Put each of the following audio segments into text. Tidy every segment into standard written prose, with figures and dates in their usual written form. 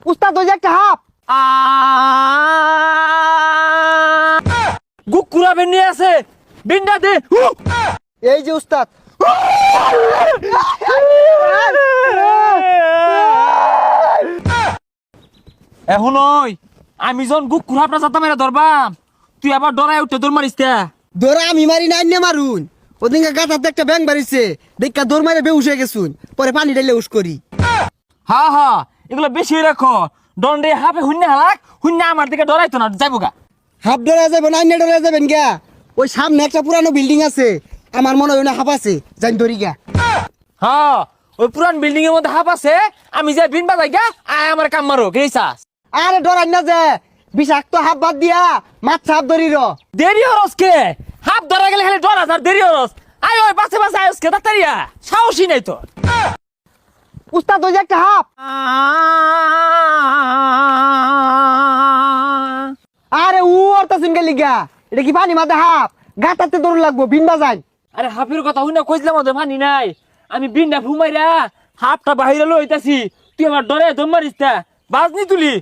উস্তাদ ওই যে একটা হাফ গুকুরা বের নিয়ে আছে বিন্ডা দে এই যে উস্তাদ এখন ওই আমি যখন গুকুরা আপনার সাথে মেরে ধরবাম তুই আবার ডরায় উঠতে দৌড় মারিস তা ধরা আমি মারি না আইনে মারুন ওদিনকে গাথাতে একটা ব্যাং বাড়িছে দেখা দৌড় মারে বেউস হয়ে গেছুন পরে পানি ঢাইলে উস করি হা হা এগুলো বেশি রাখো দণ্ডে হাফে হুন্না হালাক হুন্না আমার দিকে ডরাইতো না যাইবো গা হাফ ডরা যাবেন আইনে ডরা যাবেন গা ওই সামনে একটা পুরানো বিল্ডিং আছে আমার মনে হয় না হাফ আছে জানি ধরি গা হ্যাঁ ওই পুরান বিল্ডিং এর মধ্যে হাফ আছে আমি যে বিন বাজাই গা আয় আমার কাম মারো গেছাস আরে ডরাই না যে বিষাক্ত হাফ বাদ দিয়া মাছ হাফ ধরি র দেরি হরস কে হাফ ধরা গেলে খালি ডরাস আর দেরি হরস আয় ওই বাসে বাসে আয়স কে ডাক্তারিয়া সাহসী নাই তো উস্তাদ ওই যে একটা হাফ আরে উ অর্থ সিনকে লিগা এটা কি পানি মাঝে হাফ গাতাতে দৌড় লাগবো বিন বাজাই আরে হাফের কথা হই না কইছিলাম ওদের পানি নাই আমি বিনটা ফুমাইরা হাফটা বাহিরে লইতাছি তুই আমার ডরে দম মারিস তা বাজনি তুলি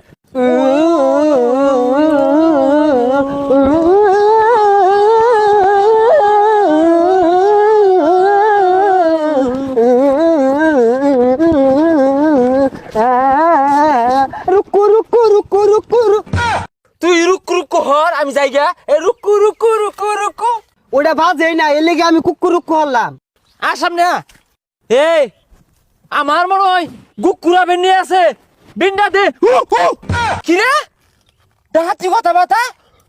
রুকু রুকু রুকু রুকু তুই রুক রুক হর আমি যাইগা এ রুকু রুকু রুকু রুকু ওটা বাজে না এর লেগে আমি কুকু রুকু হলাম আর সামনে এই আমার মনে হয় গুকুরা বের নিয়ে আছে বিন্ডা দে কি রে ডাহাতি কথা বাতা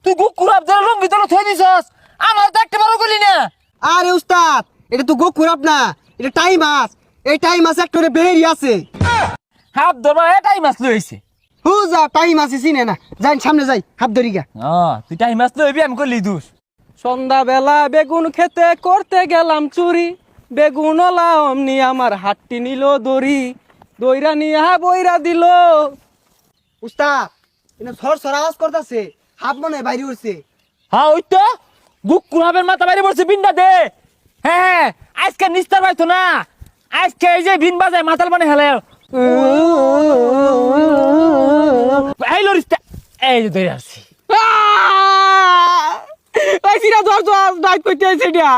তুই গুকুরা ধরে লঙ্গি ধরে থই দিছস আমার তো একটা বড় গলি না আরে উস্তাদ এটা তো গোকুরাপ না এটা টাইম মাছ এই টাইম মাছ একটা বেরি আছে হাফ ধরবা এটাই মাছ লইছে হু যা টাইম মাছ চিনে না যাই সামনে যাই হাফ ধরি গা তুই টাইম মাছ লইবি আমি করলি দুষ সন্ধ্যাবেলা বেগুন খেতে করতে গেলাম চুরি বেগুন অমনি আমার হাতটি নিল দড়ি দইরা নিয়া বইরা দিল। উস্তাদ এটা সর সর আওয়াজ করতেছে হাফ মনে হয় বাইরে উঠছে হ্যাঁ ওই তো গুকুরাবের মাথা বাইরে পড়ছে বিন্ডা দে হ্যাঁ আজকে নিস্তার পাইতো না আজকে এই যে বিন বাজায় মাথাল বানে হেলে এই লরিস্তা এই যে ধরে আসছি ওই সিরা ধর ধর ডাইট করতে আইছে এটা।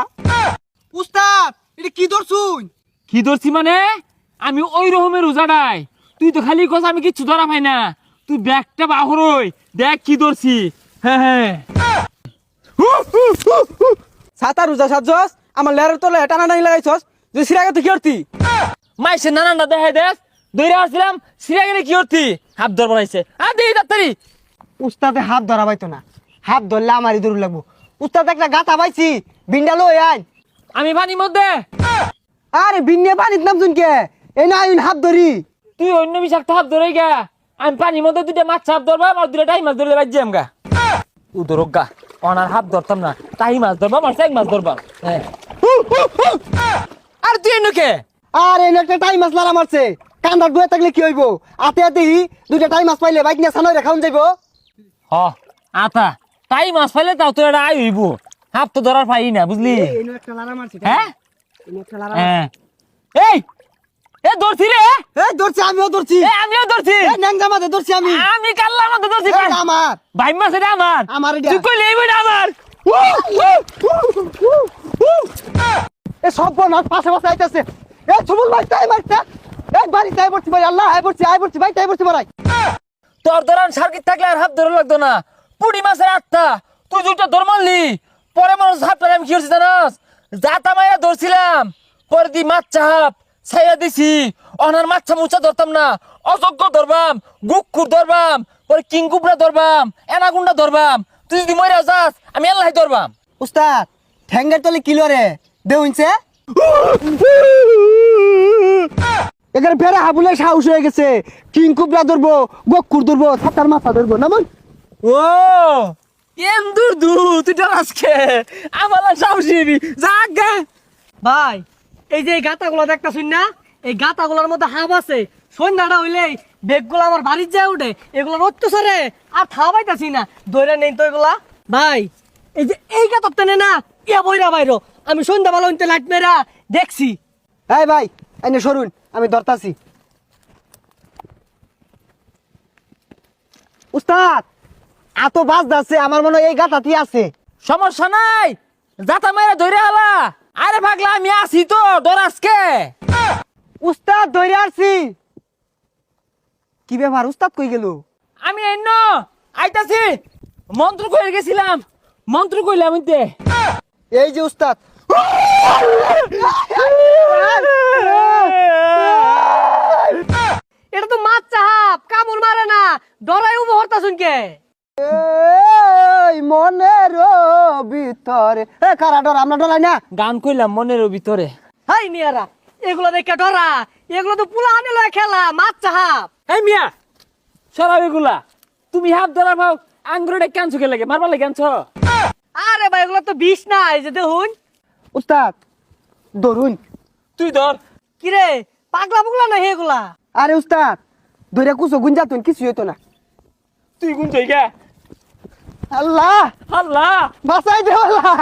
উস্তাদ এটা কি ধরছুন কি ধরছি মানে আমি ওই রকমের উজাড়াই তুই তো খালি কস আমি কিচ্ছু ধরা পাই না তুই ব্যাগটা বাহরই দেখ কি ধরছি হ্যাঁ হ্যাঁ সাতা রোজা সাজস আমার লেরের তলে টানা টানি লাগাইছস যে সিরাকে তুই কি করতি মাইসে নানানটা দেখাই দেখ দৌড়ে আসছিলাম সিরা গেলে কি করতি হাফ ধর বানাইছে আর দিই তাড়াতাড়ি উস্তাদে হাত ধরা পাইতো না হাত ধরলে আমারই দূর লাগবো উস্তাদ একটা গাথা পাইছি বিন্ডা লই আইন আমি পানির মধ্যে আরে বিন্নে পানির নাম শুনকে এই না আইন হাত ধরি তুই অন্য বিষাক্ত হাফ ধরে গা আমি পানির মধ্যে দুইটা মাছ হাফ ধরবা আর দুইটা টাই মাছ ধরলে বাজ্যাম গা ও ধরক গা অনার হাফ ধরতাম না টাই মাছ ধরবা মাছ এক মাছ ধরবা হ্যাঁ আর তুই এনুকে আর এনে একটা টাইম মাছ লারা মারছে কান্দার দুয়ে থাকলে কি হইব আতে আতে দুইটা টাইম মাছ পাইলে বাইক নিয়ে সানয় রাখাউন যাইব হ আতা টাই মাছ পাইলে তাও তো এটা আই হইব হাফ তো ধরার পাই না বুঝলি এনে একটা লারা মারছে হ্যাঁ এনে একটা লারা হ্যাঁ এই এ ধরছি রে এই ধরছি আমিও ধরছি এ আমিও ধরছি এই ন্যাংজা মাঝে ধরছি আমি আমি কাল্লার মধ্যে ধরছি এটা আমার ভাই মাছ এটা আমার আমার এটা। তুই কইলে এই বইটা আমার এ সব নাচ পাশে পাশে আইতাছে এ সুবল ভাই তাই মারছে এই বাড়ি তাই পড়ছি ভাই আল্লাহ আই পড়ছি ভাই তাই পড়ছি মারাই তোর ধরান সার্কিট থাকলে আর হাত ধরে লাগতো না পুড়ি মাছের আত্মা তুই দুইটা ধর মারলি পরে মানুষ হাতটা আমি কি করছি জানাস জাতা মাইয়া ধরছিলাম পরে দি মাছ চাপ ছাইয়া দিছি অনার মাছ মুচা ধরতাম না অযোগ্য ধরবাম গুকুর ধরবাম পরে কিংকুবরা ধরবাম এনাগুন্ডা ধরবাম তুই যদি মরে যাস আমি আল্লাহ ধরবাম উস্তাদ ঠ্যাঙ্গের তলে কিলো রে দেউনছে এখানে ফেরা হাবুলে সাহস হয়ে গেছে কিং কুবরা ধরবো গকুর ধরবো ছাতার মাথা ধরবো না ও এম দূর তুই ডরাসকে আমার সাহসী জাগা ভাই এই যে এই গাতাগুলো দেখতাছুন না এই গাতাগুলোর মধ্যে হাব আছে সন্ধ্যাটা হইলেই বেগগুলো আমার বাড়ির যায় উঠে এগুলো অত্যাচারে আর খাওয়া পাইতাছি না ধরে নেই তো এগুলা ভাই এই যে এই গাতার টেনে না ইয়া বইরা বাইরো আমি সন্ধ্যাবেলা হইতে লাইট মেরা দেখছি। এই ভাই এনে সরুন আমি ধরতাছি উস্তাদ এত বাস যাচ্ছে আমার মনে হয় এই গাতাটি আছে। সমস্যা নাই, জাতা মাইরা ধরে হালা। আরে পাগলা আমি আছি তো, ডর আজকে। উস্তাদ ধরে আসছি। কি ব্যাপার উস্তাদ কই গেল? আমি এন্ন আইতাছি, মন্ত্র কইরে গেছিলাম, মন্ত্র কইলাম ইতে। এই যে উস্তাদ। এটা তো মাছ চাহাপ, কামড় মারে না, ডরাই উবো হরতা শুনকে। এই মনের ভিতরে এ কারা ডর, আমরা ডরাই না। গান কইলাম মনের ভিতরে। হাই মিয়ারা, এগুলো দেখে ডরা, এগুলো তো পুলা আনে লয় খেলা, মাছ চাহাপ। এই মিয়া সরাও এগুলা। তুমি হাত ধরা ভাও আঙ্গুরটা ক্যান্সো কে লাগে, মারবা লাগে আনছো। আরে ভাই এগুলো তো বিষ না, এই যে দেখুন। উস্তাদ ধরুন। তুই ধর। কিরে পাগলা পুগলা না এগুলা? আরে উস্তাদ ধরে কুছো গুঞ্জাতুন কিছু হইতো না। তুই কোন জায়গা? আল্লাহ আল্লাহ বাঁচাই দে আল্লাহ।